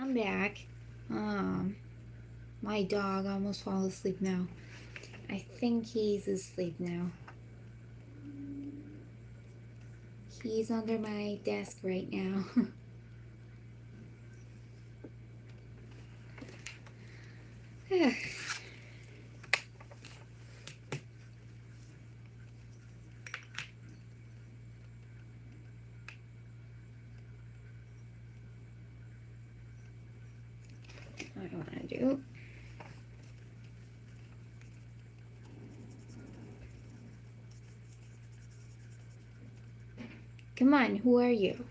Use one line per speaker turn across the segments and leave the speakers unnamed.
I'm back. My dog almost fell asleep now. I think he's asleep now. He's under my desk right now. What I want to do. Come on, who are you?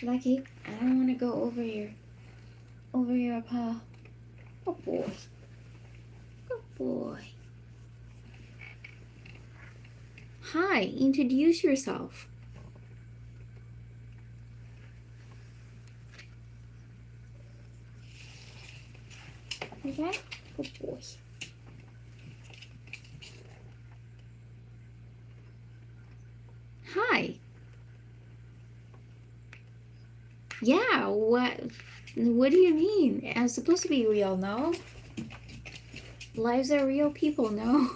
Lucky, I don't want to go over your paw. Good boy. Good boy. Hi, introduce yourself. Okay? Good boy. Hi. Yeah, what do you mean? I'm supposed to be real, no? Lives are real people, no?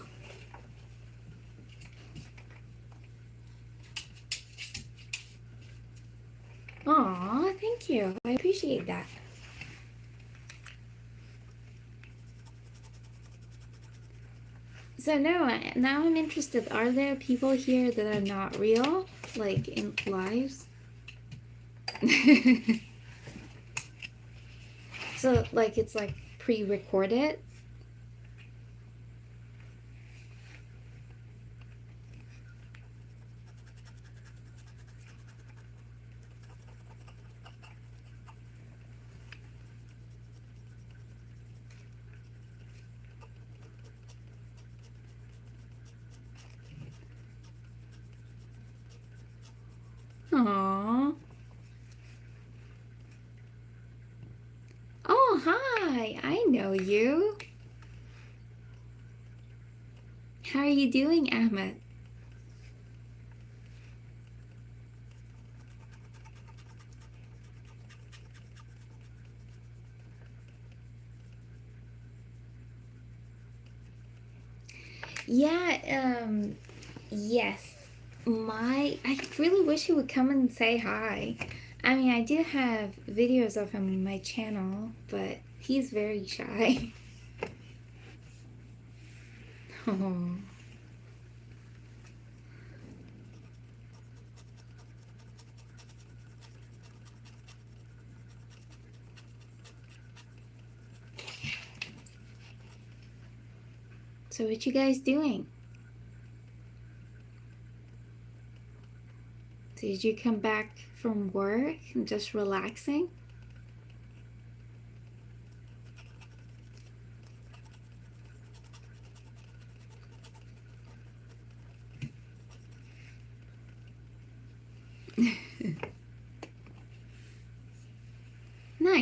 Aw, thank you. I appreciate that. So now I'm interested. Are there people here that are not real? Like in lives? So like it's like pre-recorded? Aww. Oh, hi. I know you. How are you doing, Ahmed? Yeah, yes. I really wish he would come and say hi. I mean, I do have videos of him on my channel, but he's very shy. Oh. So what you guys doing? Did you come back from work and just relaxing?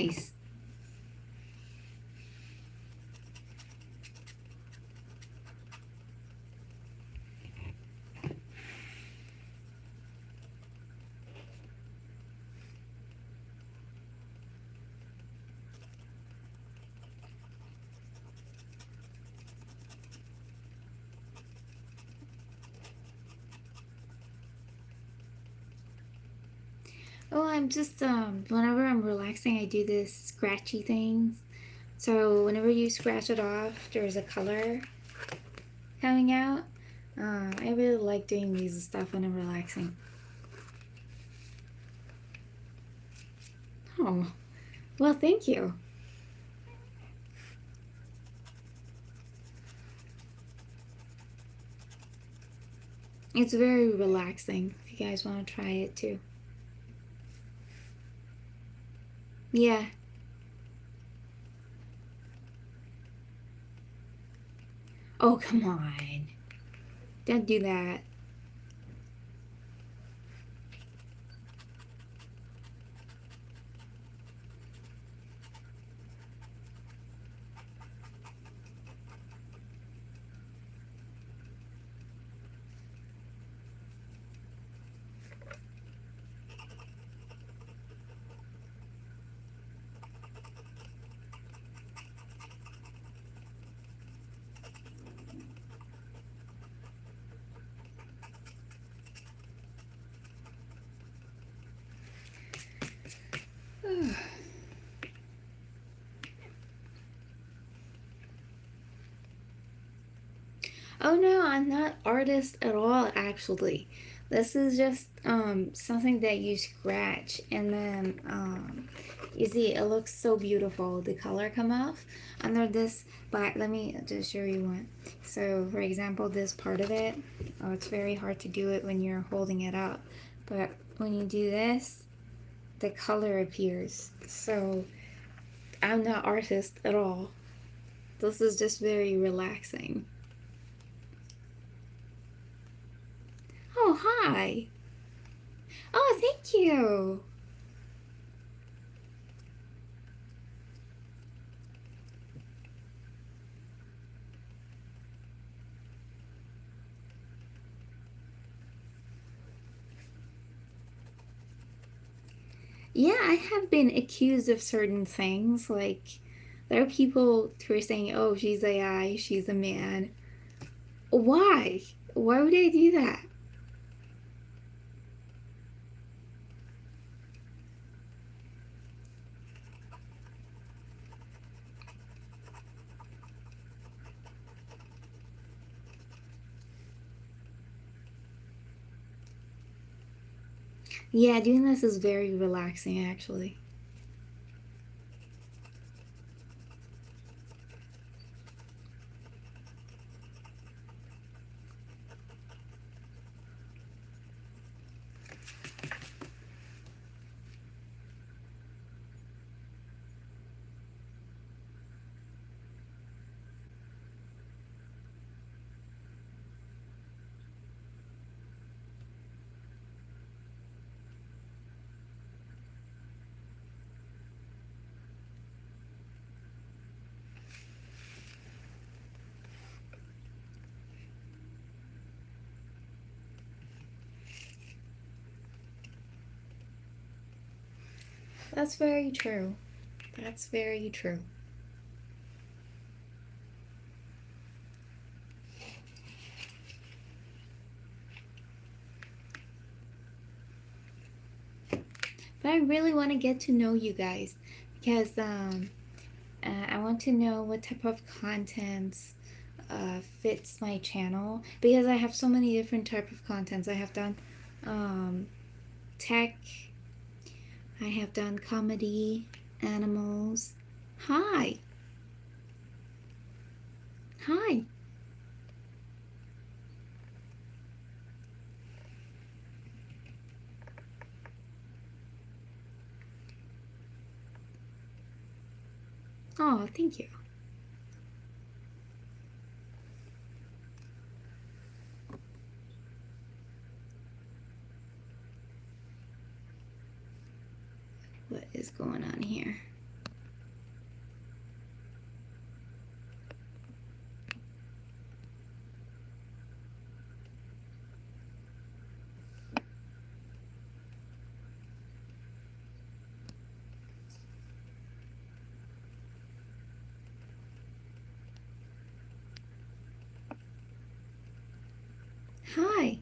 nice. Oh, I'm just whenever I'm relaxing, I do this scratchy things. So whenever you scratch it off, there's a color coming out. I really like doing these stuff when I'm relaxing. Oh, well, thank you. It's very relaxing. If you guys want to try it too. Yeah. Oh, come on. Don't do that. Oh no, I'm not artist at all actually. This is just something that you scratch and then you see it looks so beautiful. The color come off under this but let me just show you one. So for example this part of it, oh it's very hard to do it when you're holding it up. But when you do this, the color appears. So I'm not artist at all. This is just very relaxing. Oh, hi. Oh, thank you. Yeah, I have been accused of certain things. Like, there are people who are saying, oh, she's AI, she's a man. Why? Why would I do that? Yeah, doing this is very relaxing, actually. That's very true. That's very true. But I really want to get to know you guys because I want to know what type of contents fits my channel because I have so many different type of contents. I have done tech, I have done comedy, animals. Hi. Hi. Oh, thank you. What is going on here? Hi.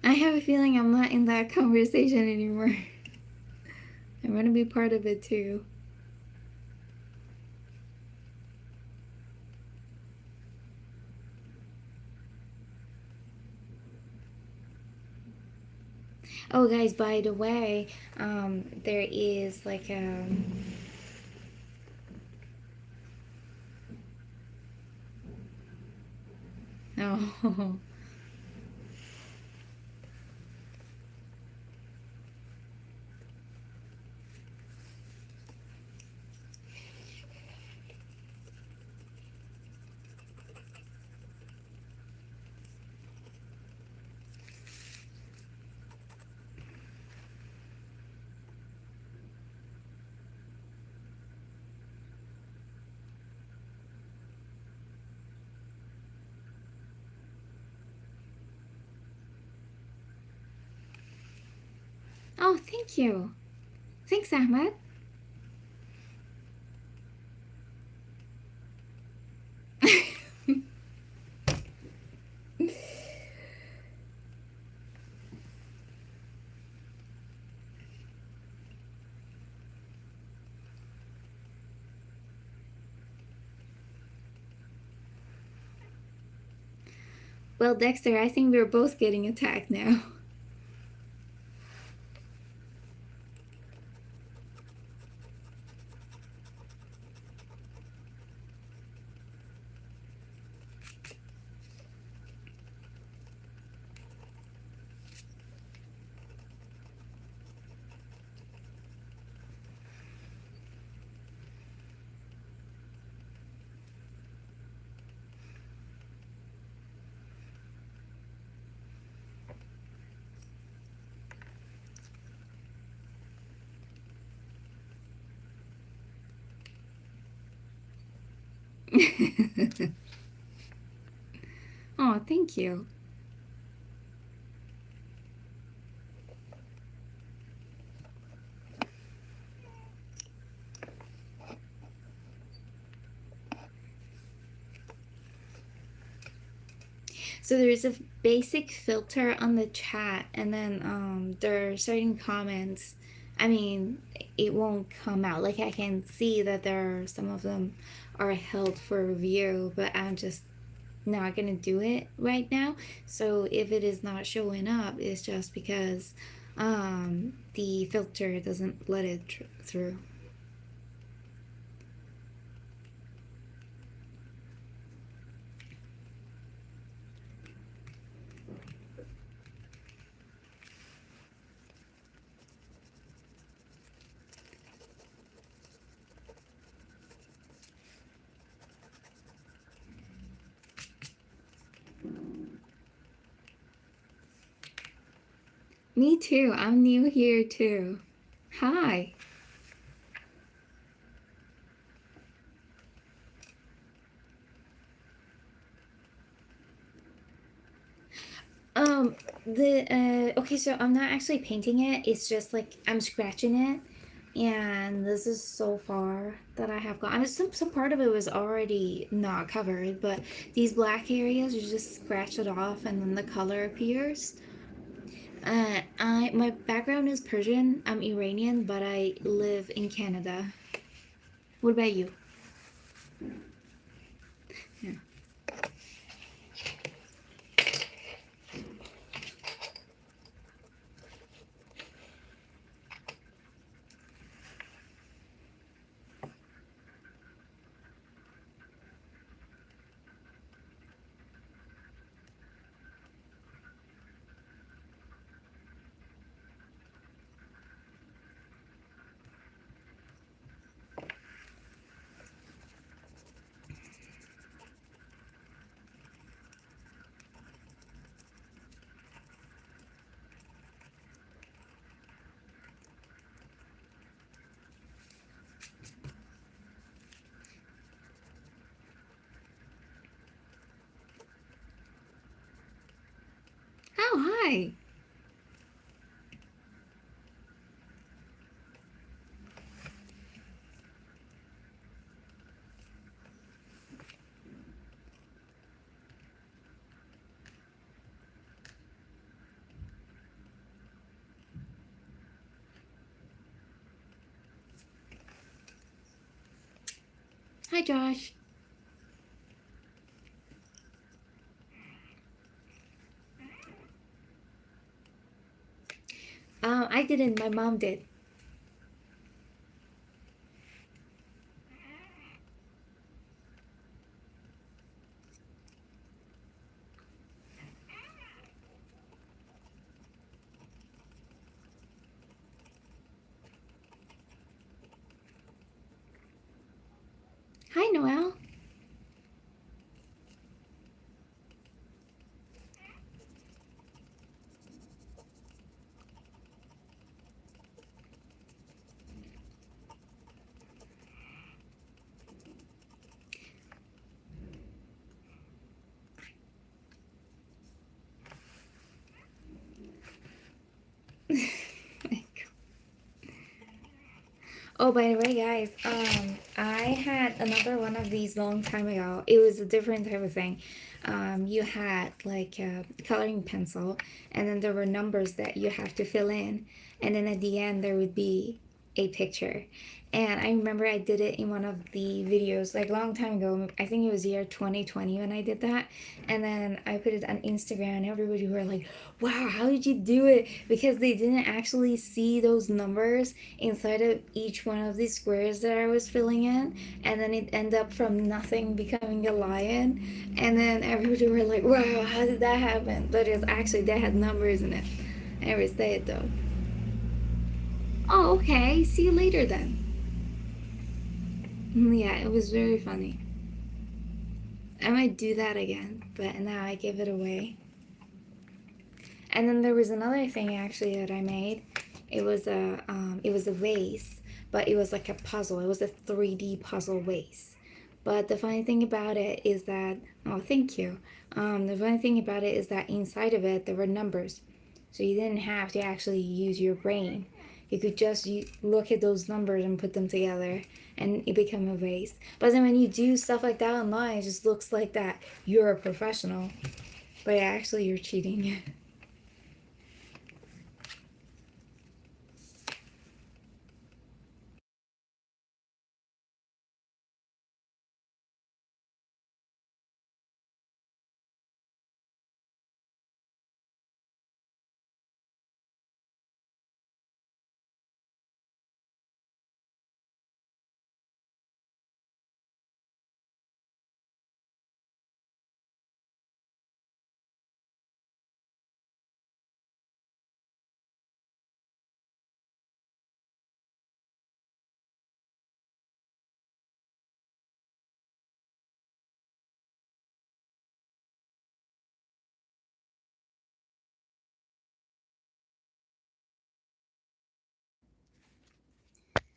I have a feeling I'm not in that conversation anymore. I want to be part of it too. Oh, guys, by the way, there is like oh. Oh, thank you. Thanks, Ahmed. Well, Dexter, I think we're both getting attacked now. Oh, thank you. So there's a basic filter on the chat, and then there are certain comments. I mean, it won't come out. Like I can see that there are some of them are held for review, but I'm just not gonna do it right now. So if it is not showing up, it's just because the filter doesn't let it through. Me too. I'm new here too. Hi. Um, okay, so I'm not actually painting it. It's just like I'm scratching it, and this is so far that I have gone. Some part of it was already not covered, but these black areas, you just scratch it off, and then the color appears. My background is Persian. I'm Iranian, but I live in Canada. What about you? Yeah. Hi. Hi, Josh. I didn't. My mom did. Hi, Noelle. Oh, by the way, guys, I had another one of these long time ago. It was a different type of thing. You had like a coloring pencil, and then there were numbers that you have to fill in, and then at the end there would be a picture. And I remember I did it in one of the videos like a long time ago. I think it was year 2020 when I did that. And then I put it on Instagram and everybody were like, wow, how did you do it? Because they didn't actually see those numbers inside of each one of these squares that I was filling in. And then it ended up from nothing becoming a lion. And then everybody were like, wow, how did that happen? But it was actually, they had numbers in it. I never say it though. Oh, okay. See you later then. Yeah, it was very funny. I might do that again, but now I give it away. And then there was another thing actually that I made. It was a vase, but it was like a puzzle. It was a 3D puzzle vase. But the funny thing about it is that, oh, thank you. The funny thing about it is that inside of it there were numbers, so you didn't have to actually use your brain. You could just look at those numbers and put them together, and it become a vase. But then when you do stuff like that online, it just looks like that you're a professional, but actually you're cheating.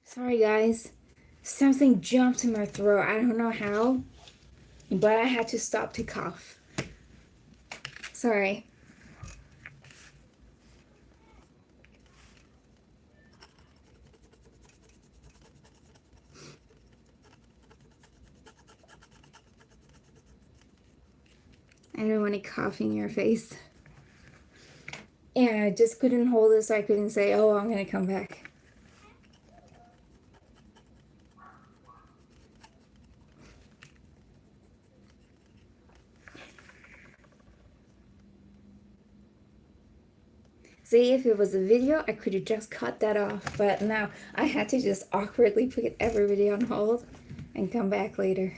Sorry, guys. Something jumped in my throat. I don't know how, but I had to stop to cough. Sorry. I don't want to cough in your face. Yeah, I just couldn't hold it, so I couldn't say, oh, I'm going to come back. See, if it was a video, I could have just cut that off. But now I had to just awkwardly put everybody on hold and come back later.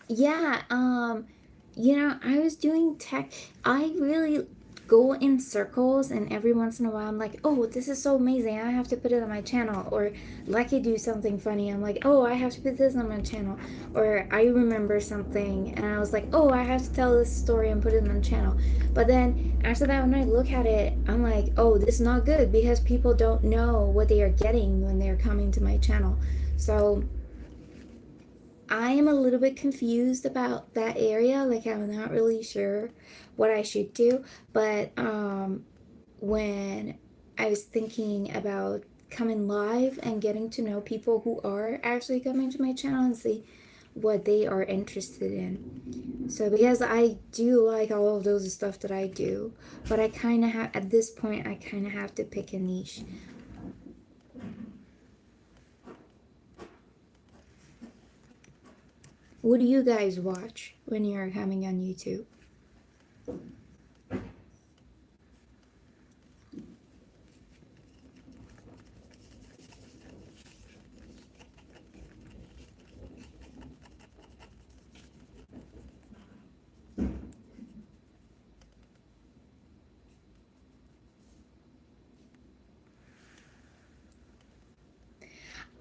Yeah, I was doing tech. I really go in circles, and every once in a while, I'm like, oh, this is so amazing. I have to put it on my channel. Or, like, I do something funny. I'm like, oh, I have to put this on my channel. Or, I remember something, and I was like, oh, I have to tell this story and put it on the channel. But then, after that, when I look at it, I'm like, oh, this is not good because people don't know what they are getting when they're coming to my channel. So, I am a little bit confused about that area. Like, I'm not really sure what I should do. But when I was thinking about coming live and getting to know people who are actually coming to my channel and see what they are interested in. So, because I do like all of those stuff that I do, but I kind of have, at this point, I kind of have to pick a niche. What do you guys watch when you're coming on YouTube?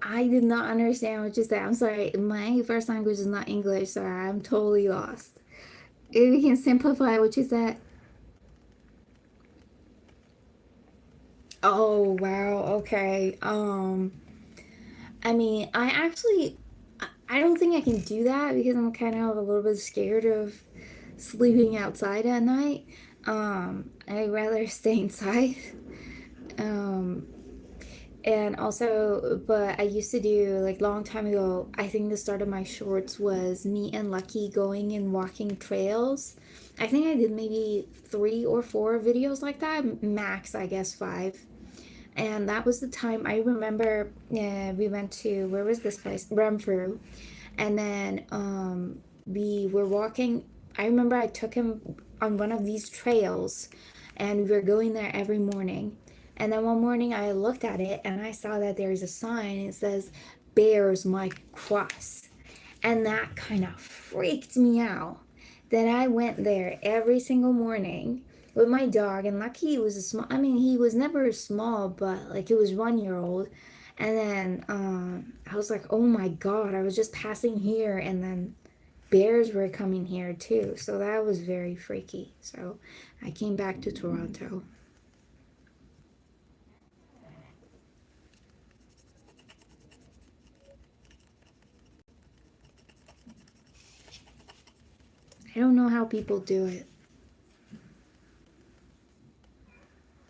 I did not understand what you said. I'm sorry. My first language is not English, so I'm totally lost. If you can simplify what you said. Oh, wow. Okay. I mean, I don't think I can do that because I'm kind of a little bit scared of sleeping outside at night. I'd rather stay inside. Um, And also, but I used to do, like, long time ago, I think the start of my shorts was me and Lucky going and walking trails. I think I did maybe 3 or 4 videos like that, max, I guess, 5. And that was the time I remember, we went to, where was this place? Renfrew. And then we were walking. I remember I took him on one of these trails, and we were going there every morning. And then one morning I looked at it and I saw that there's a sign. It says, "Bears might cross." And that kind of freaked me out. Then I went there every single morning with my dog. And lucky he was a small, I mean, he was never small, but like, he was 1 year old. And then I was like, oh my God, I was just passing here. And then bears were coming here too. So that was very freaky. So I came back to Toronto. I don't know how people do it.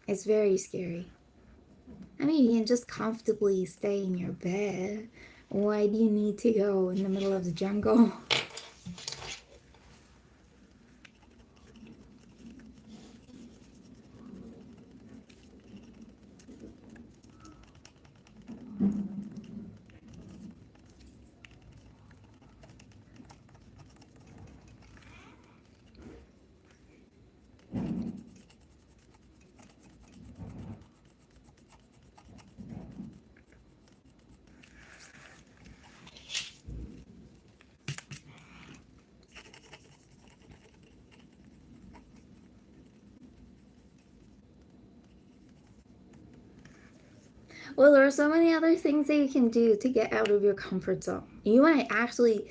It's very scary. I mean, you can just comfortably stay in your bed. Why do you need to go in the middle of the jungle? Well, there are so many other things that you can do to get out of your comfort zone. You might actually,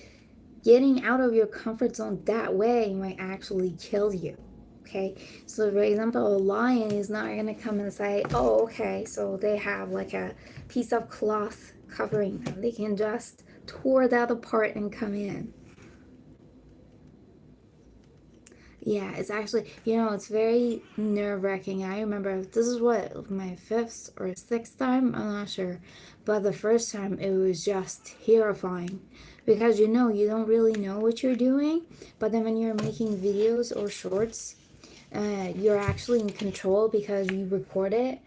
getting out of your comfort zone that way might actually kill you. Okay, so for example, a lion is not going to come and say, oh, okay, so they have like a piece of cloth covering them. They can just tore that apart and come in. Yeah, it's actually, it's very nerve-wracking. I remember this is what, my 5th or 6th time, I'm not sure. But the first time it was just terrifying because you don't really know what you're doing. But then when you're making videos or shorts, you're actually in control because you record it,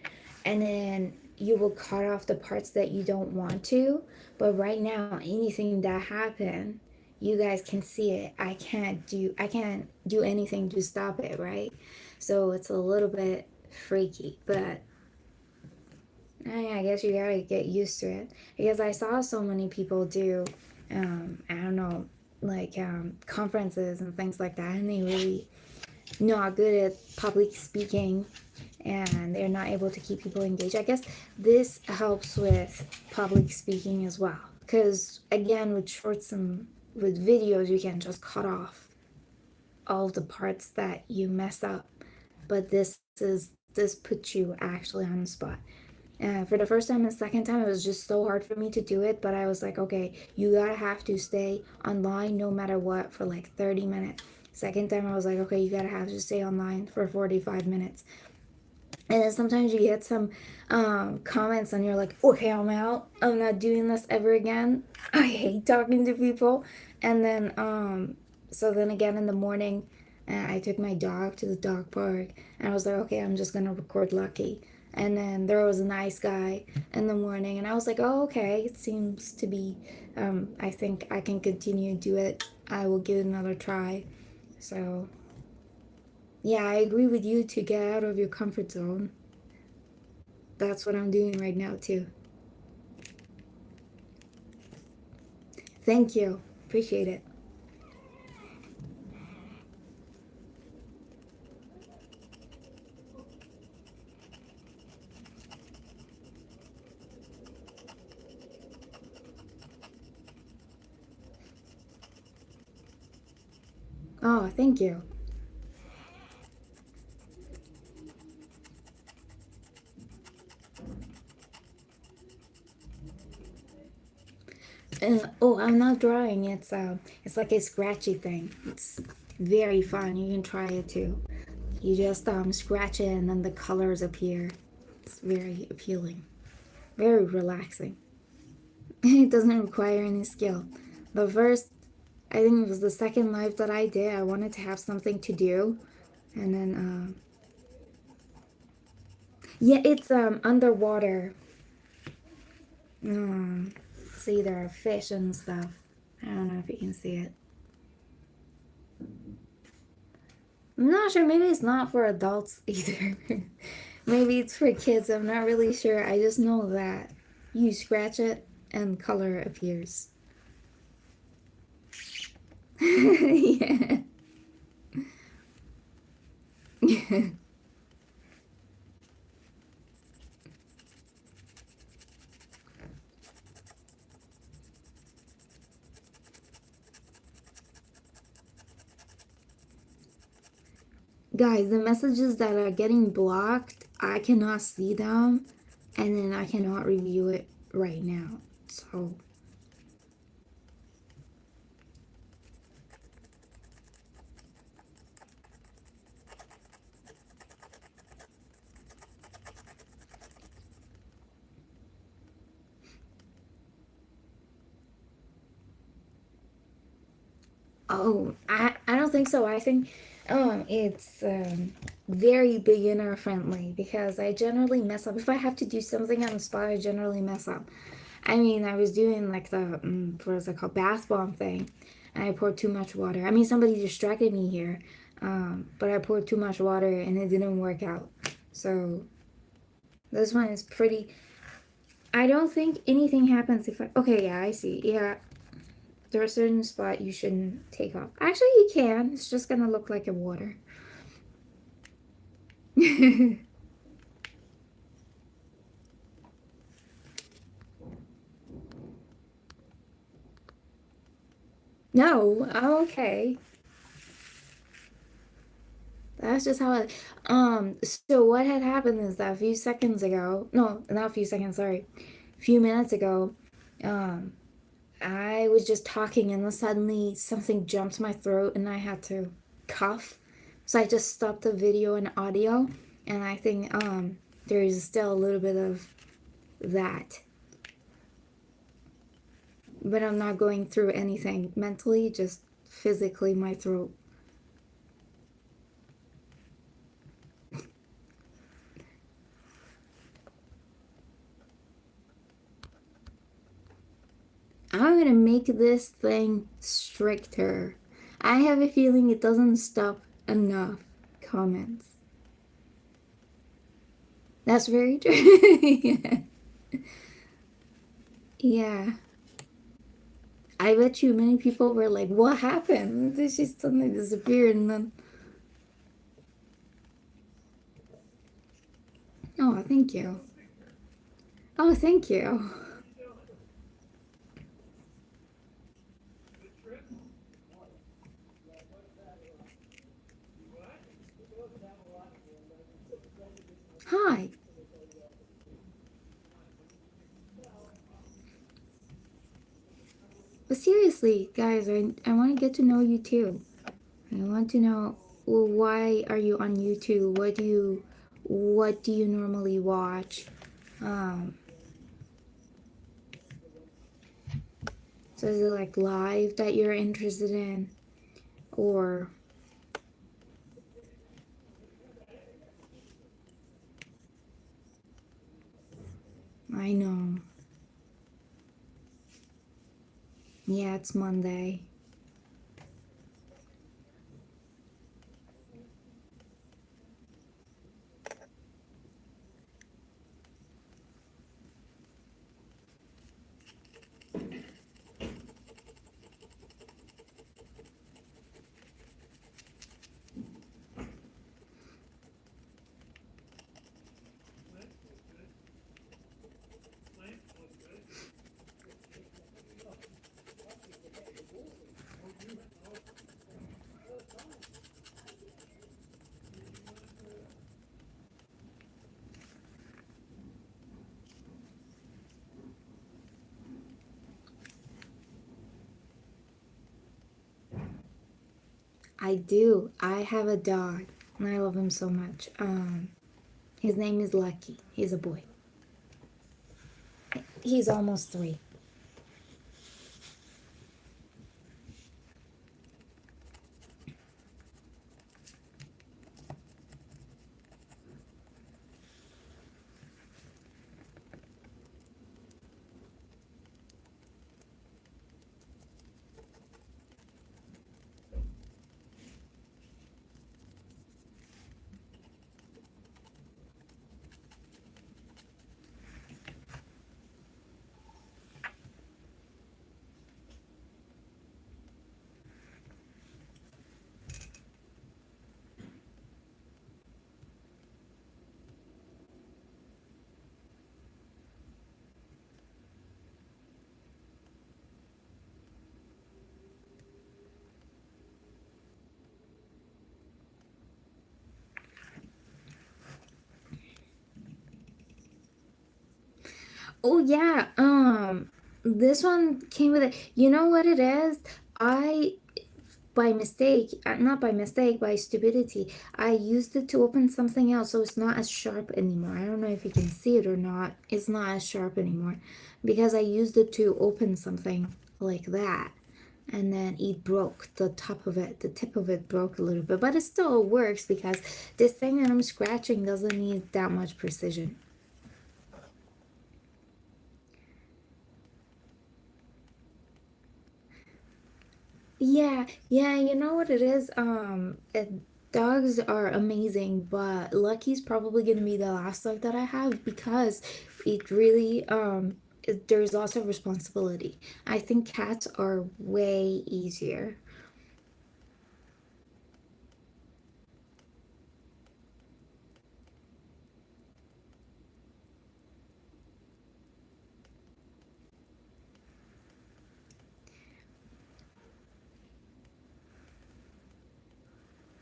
and then you will cut off the parts that you don't want to. But right now, anything that happened, you guys can see it. I can't do anything to stop it, right? So it's a little bit freaky, but I guess you gotta get used to it because I saw so many people do, I don't know, like conferences and things like that, and they really not good at public speaking, and they're not able to keep people engaged. I guess this helps with public speaking as well, because again, with shorts and with videos, you can just cut off all the parts that you mess up, but this puts you actually on the spot. For the first time and second time, it was just so hard for me to do it, but I was like, okay, you gotta have to stay online no matter what for like 30 minutes. Second time, I was like, okay, you gotta have to stay online for 45 minutes. And then sometimes you get some comments and you're like, okay, I'm out. I'm not doing this ever again. I hate talking to people. And then, so then again in the morning, I took my dog to the dog park and I was like, okay, I'm just gonna record Lucky. And then there was a nice guy in the morning and I was like, oh, okay, it seems to be, I think I can continue to do it. I will give it another try. So yeah, I agree with you to get out of your comfort zone. That's what I'm doing right now, too. Thank you. Appreciate it. Oh, thank you. Oh, I'm not drawing. It's like a scratchy thing. It's very fun. You can try it too. You just scratch it and then the colors appear. It's very appealing, very relaxing. It doesn't require any skill. The first, I think it was the second live that I did. I wanted to have something to do, and then yeah, it's underwater. See, there are fish and stuff. I don't know if you can see it. I'm not sure. Maybe it's not for adults either. Maybe it's for kids. I'm not really sure. I just know that you scratch it and color appears. Yeah. Guys, the messages that are getting blocked, I cannot see them, and then I cannot review it right now. So, oh, I don't think so. I think it's very beginner friendly because I generally mess up. If I have to do something on the spot, I generally mess up. I mean, I was doing like the what is it called, bath bomb thing, and I poured too much water. I mean, somebody distracted me here, but I poured too much water and it didn't work out. So this one is pretty. I don't think anything happens if I. Okay, yeah, I see. Yeah, there are certain spot you shouldn't take off. Actually, you can. It's just gonna look like a water. No, oh, okay. That's just how it. So what had happened is that a few seconds ago, no, not a few seconds, sorry, a few minutes ago, um, I was just talking and then suddenly something jumped my throat and I had to cough. So I just stopped the video and audio, and I think there is still a little bit of that. But I'm not going through anything mentally, just physically my throat. I'm gonna make this thing stricter. I have a feeling it doesn't stop enough comments. That's very true. Yeah. Yeah. I bet you many people were like, what happened? Did she suddenly disappear? And then, oh, thank you. Oh, thank you. Hi. But seriously, guys, I want to get to know you too. I want to know, well, why are you on YouTube? What do you normally watch? Um, so is it like live that you're interested in, or I know, yeah, it's Monday. I do. I have a dog, and I love him so much. His name is Lucky. He's a boy. He's almost 3. Oh yeah. This one came with it. You know what it is? I by mistake, not by mistake, by stupidity, I used it to open something else, so it's not as sharp anymore. I don't know if you can see it or not. It's not as sharp anymore because I used it to open something like that. And then it broke the top of it, the tip of it broke a little bit, but it still works because this thing that I'm scratching doesn't need that much precision. Yeah, yeah, you know what it is? Dogs are amazing, but Lucky's probably gonna be the last dog that I have because it really there's lots of responsibility. I think cats are way easier.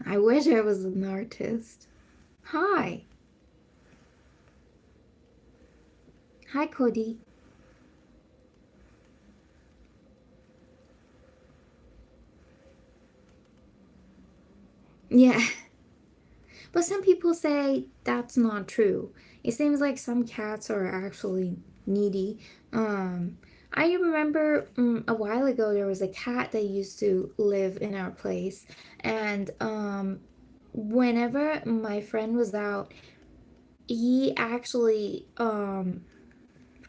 I wish I was an artist. Hi. Hi, Cody. Yeah. But some people say that's not true. It seems like some cats are actually needy. Um, I remember a while ago there was a cat that used to live in our place, and whenever my friend was out, he actually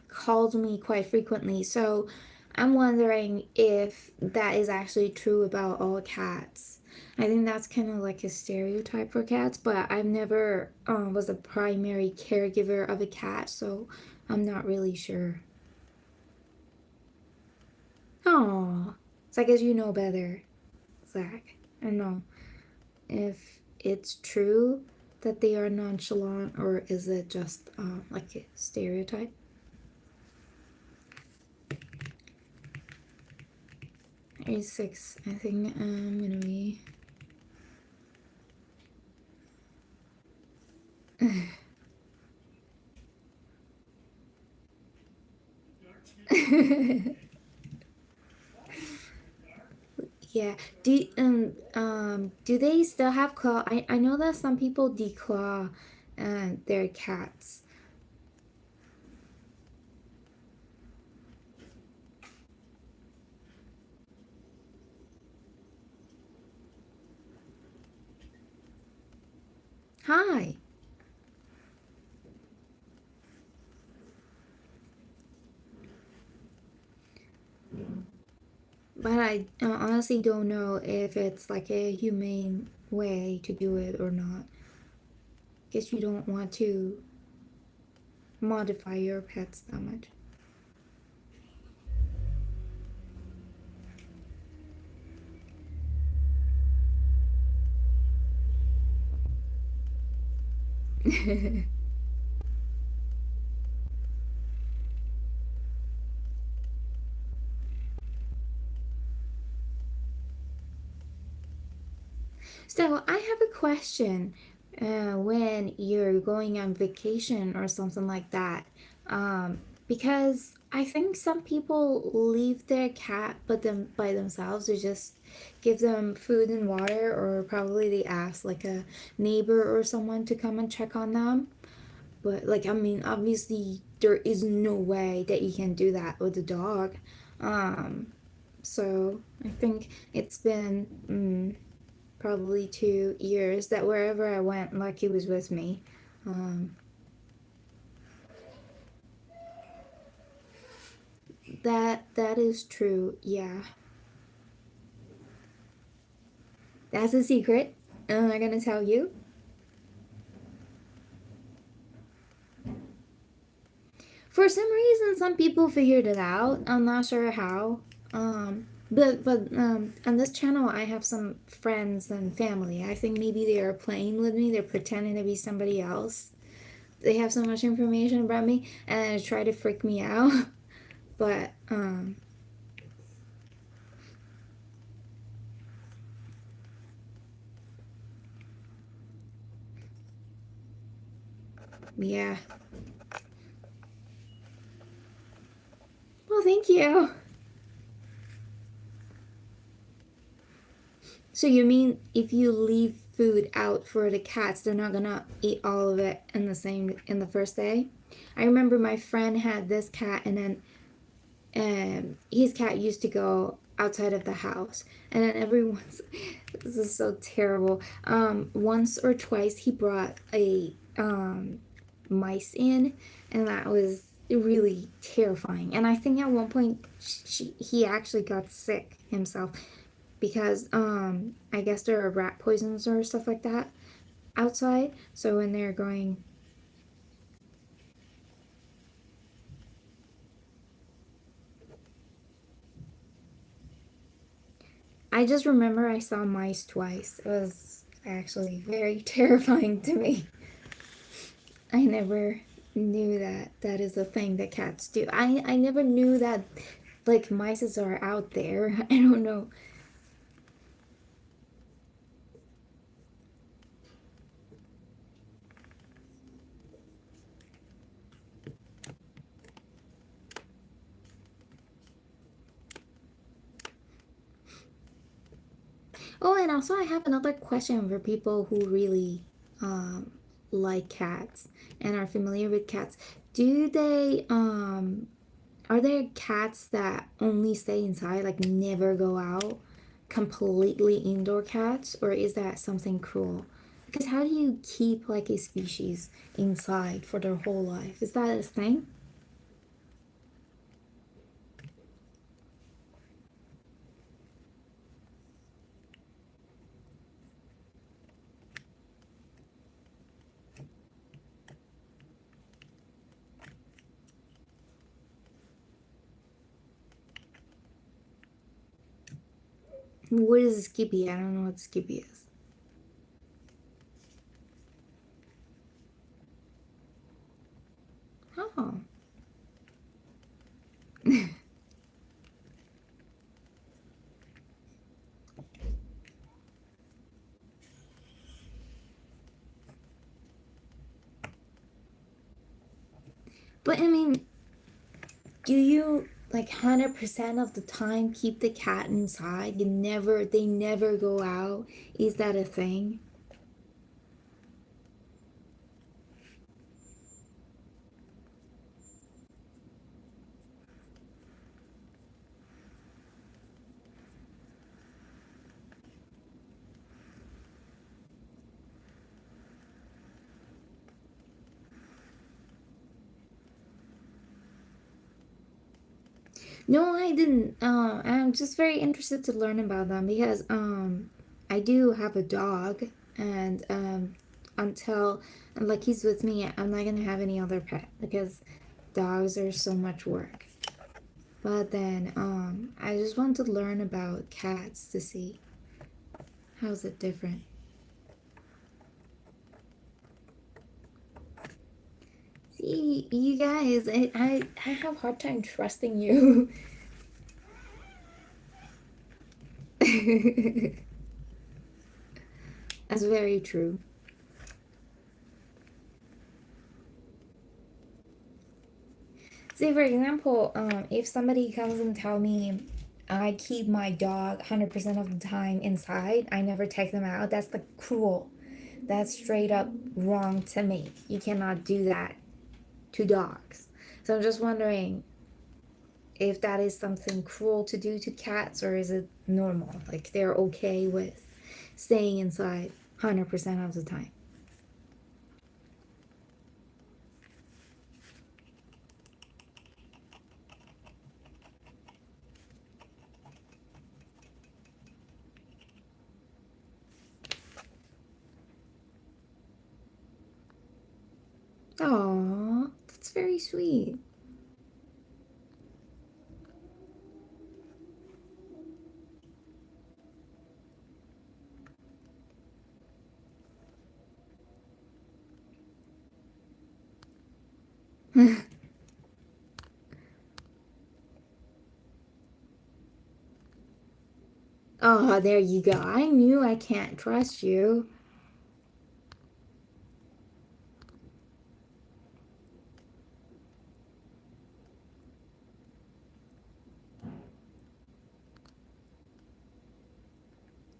called me quite frequently. So I'm wondering if that is actually true about all cats. I think that's kind of like a stereotype for cats, but I've never was a primary caregiver of a cat, so I'm not really sure. Oh, so I guess you know better, Zach. I don't know if it's true that they are nonchalant or is it just like a stereotype? 86. I think I'm gonna be. Yeah. Do they still have claw? I know that some people declaw their cats. Hi. But I honestly don't know if it's like a humane way to do it or not. Guess you don't want to modify your pets that much. So I have a question. When you're going on vacation or something like that, because I think some people leave their cat but them by themselves or just give them food and water, or probably they ask like a neighbor or someone to come and check on them. But like I mean, obviously there is no way that you can do that with a dog. Um, so I think it's been probably 2 years that wherever I went, Lucky was with me. Um, that is true. Yeah, that's a secret. I'm not gonna tell you. For some reason, some people figured it out. I'm not sure how. But on this channel, I have some friends and family. I think maybe they are playing with me. They're pretending to be somebody else. They have so much information about me and try to freak me out. But yeah. Well, thank you. So you mean if you leave food out for the cats, they're not gonna eat all of it in the first day? I remember my friend had this cat, and then his cat used to go outside of the house, and then every once this is so terrible. Once or twice he brought a mice in, and that was really terrifying. And I think at one point he actually got sick himself because I guess there are rat poisons or stuff like that outside. So when they're going, I just remember I saw mice twice. It was actually very terrifying to me. I never knew that that is a thing that cats do. I never knew that like mice are out there. I don't know. Oh, and also I have another question for people who really um, like cats and are familiar with cats. Do they are there cats that only stay inside, like never go out, completely indoor cats, or is that something cruel? Because how do you keep like a species inside for their whole life? Is that a thing? What is Skippy? I don't know what Skippy is. Oh. But I mean, do you like 100% of the time keep the cat inside? They never go out. Is that a thing? No, I didn't. I'm just very interested to learn about them because I do have a dog, and until like he's with me, I'm not gonna have any other pet because dogs are so much work. But then I just want to learn about cats to see how's it different. See, you guys, I have a hard time trusting you. That's very true. Say, for example, if somebody comes and tell me I keep my dog 100% of the time inside, I never take them out, that's the cruel. That's straight up wrong to me. You cannot do that to dogs. So I'm just wondering if that is something cruel to do to cats or is it normal? Like they're okay with staying inside 100% of the time. Aww, that's very sweet. Oh, there you go. I knew I can't trust you.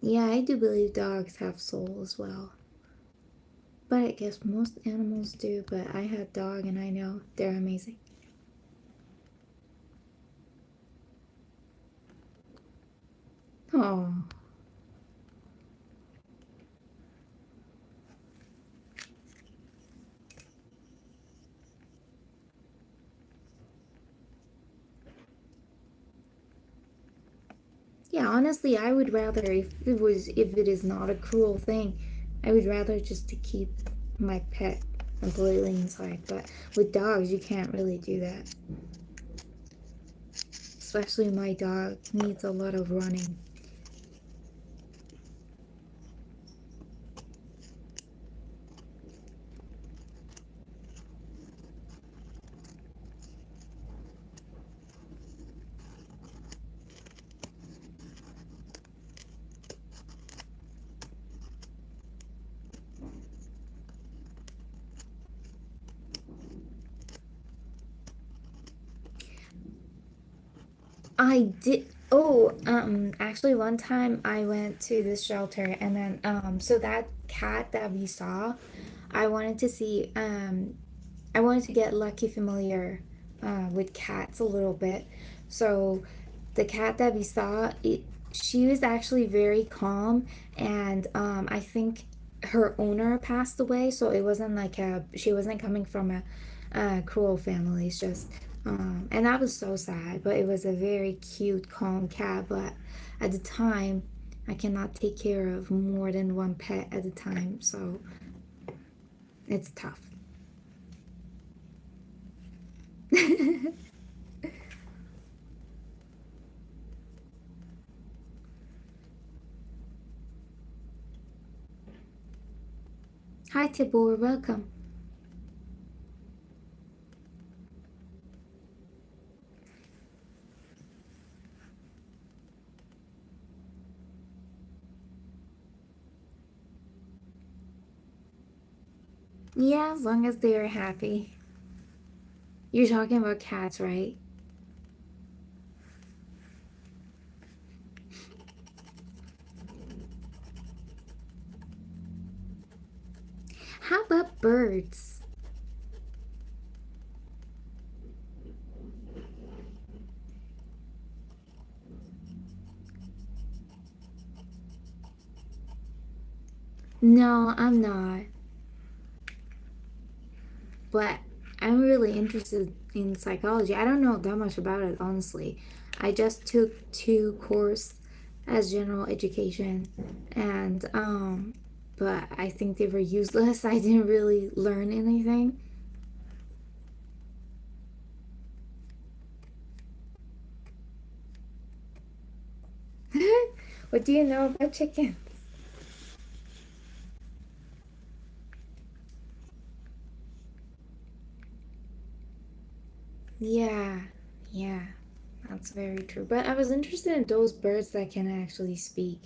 Yeah, I do believe dogs have soul as well. But I guess most animals do, but I had dog and I know they're amazing. Oh. Yeah, honestly, I would rather if it is not a cruel thing, I would rather just to keep my pet completely inside. But with dogs, you can't really do that. Especially my dog needs a lot of running. I did. Oh, actually, one time I went to this shelter, and then, so that cat that we saw, I wanted to see, I wanted to get lucky familiar, with cats a little bit. So, the cat that we saw, she was actually very calm, and, I think her owner passed away, so it wasn't like she wasn't coming from a cruel family. It's just and that was so sad, but it was a very cute, calm cat. But at the time, I cannot take care of more than one pet at a time, so it's tough. Hi, Tibor. Welcome. Yeah, as long as they are happy. You're talking about cats, right? How about birds? No, I'm not. But I'm really interested in psychology. I don't know that much about it, honestly. I just took two courses as general education, and but I think they were useless. I didn't really learn anything. What do you know about chickens? Yeah, yeah, that's very true. But I was interested in those birds that can actually speak.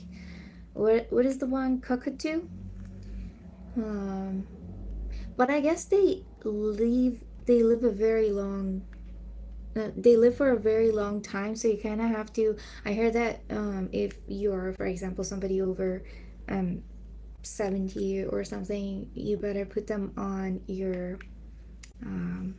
What is the one cockatoo? Um, but I guess they live a very long they live for a very long time, so you kind of have to. I heard that if you're, for example, somebody over um 70 or something, you better put them on your um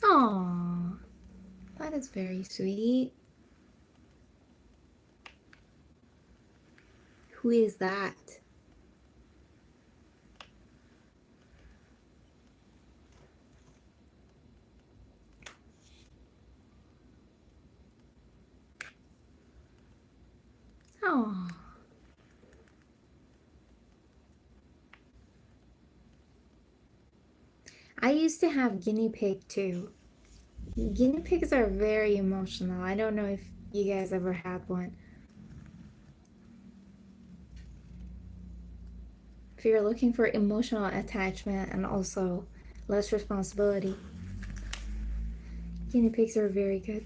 oh, that is very sweet. Who is that? Oh, I used to have guinea pig too. Guinea pigs are very emotional. I don't know if you guys ever had one. If you're looking for emotional attachment and also less responsibility, guinea pigs are very good.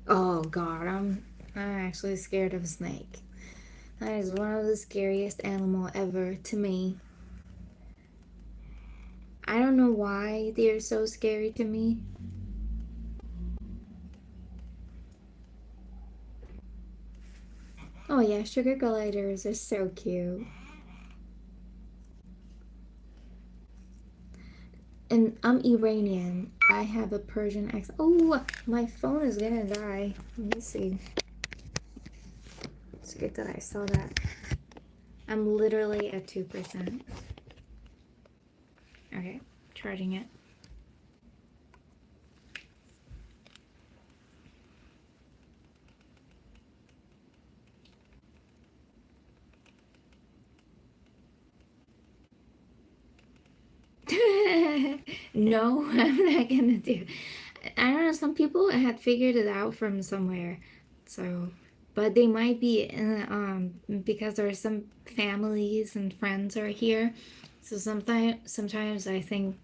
Oh god, I'm actually scared of a snake. That is one of the scariest animal ever to me. I don't know why they're so scary to me. Oh yeah, sugar gliders are so cute. And I'm Iranian. I have a Persian accent. Oh, my phone is gonna die. Let me see. It's good that I saw that. I'm literally at 2%. Okay, charging it. No, I'm not gonna do. I don't know. Some people had figured it out from somewhere, so, but they might be because there are some families and friends are here. So sometimes I think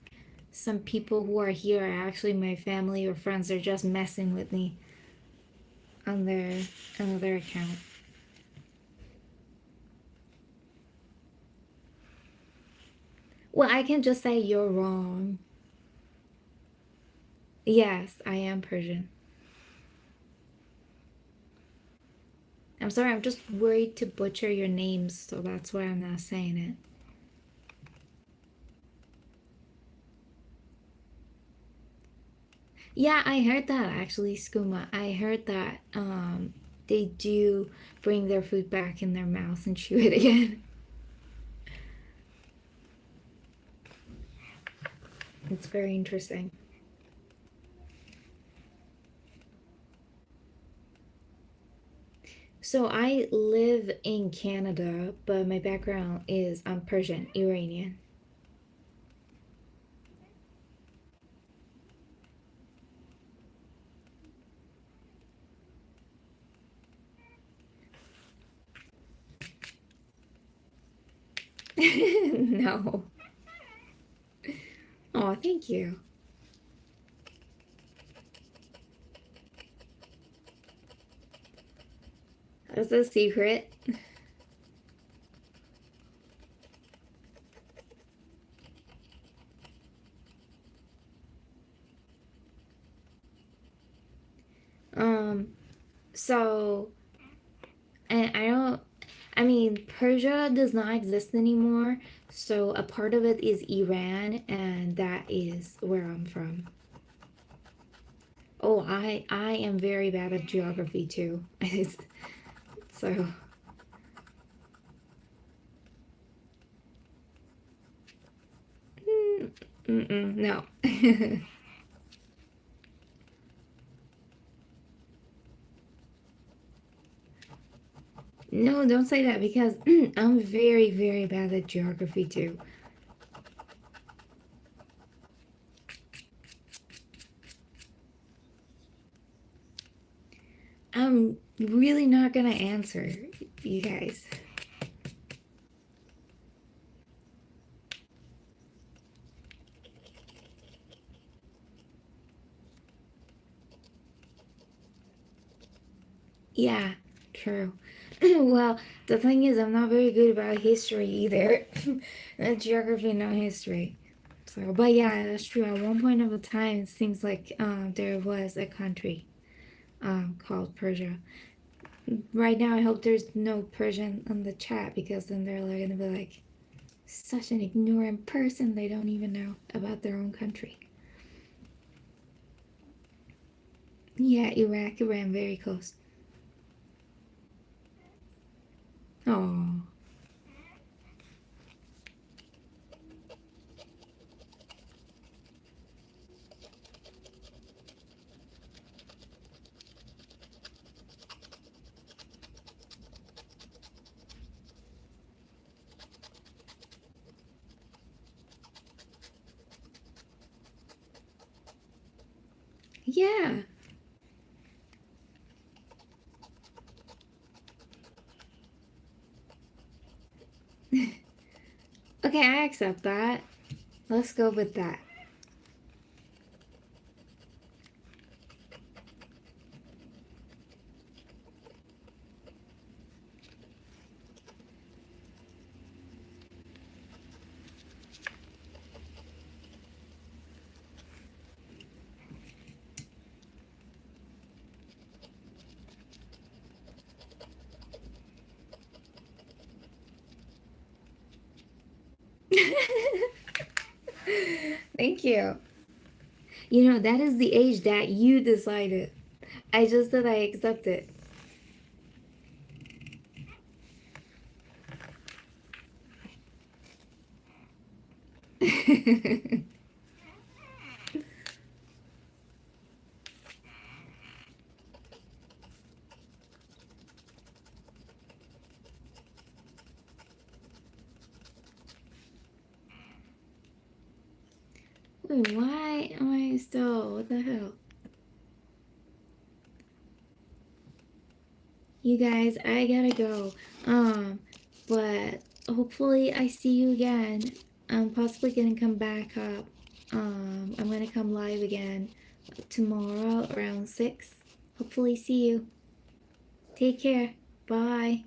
some people who are here are actually my family or friends. They're just messing with me on their another account. Well, I can just say you're wrong. Yes, I am Persian. I'm sorry, I'm just worried to butcher your names, so that's why I'm not saying it. Yeah, I heard that actually, skooma. I heard that they do bring their food back in their mouth and chew it again. It's very interesting. So I live in Canada, but my background is Persian, Iranian. No. Oh, thank you. That's a secret. Um, so, and I don't, I mean, Persia does not exist anymore. So a part of it is Iran, and that is where I'm from. Oh, I am very bad at geography too. So, no. No, don't say that because I'm very, very bad at geography too. I'm really not gonna answer you guys. Yeah, true. Well, the thing is, I'm not very good about history either. Geography, not history. So, but yeah, that's true. At one point of a time, it seems like there was a country called Persia. Right now, I hope there's no Persian on the chat because then they're like, gonna be like, such an ignorant person. They don't even know about their own country. Yeah, Iraq, Iran, very close. Oh, yeah. Okay, I accept that. Let's go with that. Thank you. You know, that is the age that you decided. I just said I accept it. Wait, why am I still? What the hell? You guys, I gotta go. But hopefully I see you again. I'm possibly gonna come back up. I'm gonna come live again tomorrow around 6. Hopefully see you. Take care. Bye.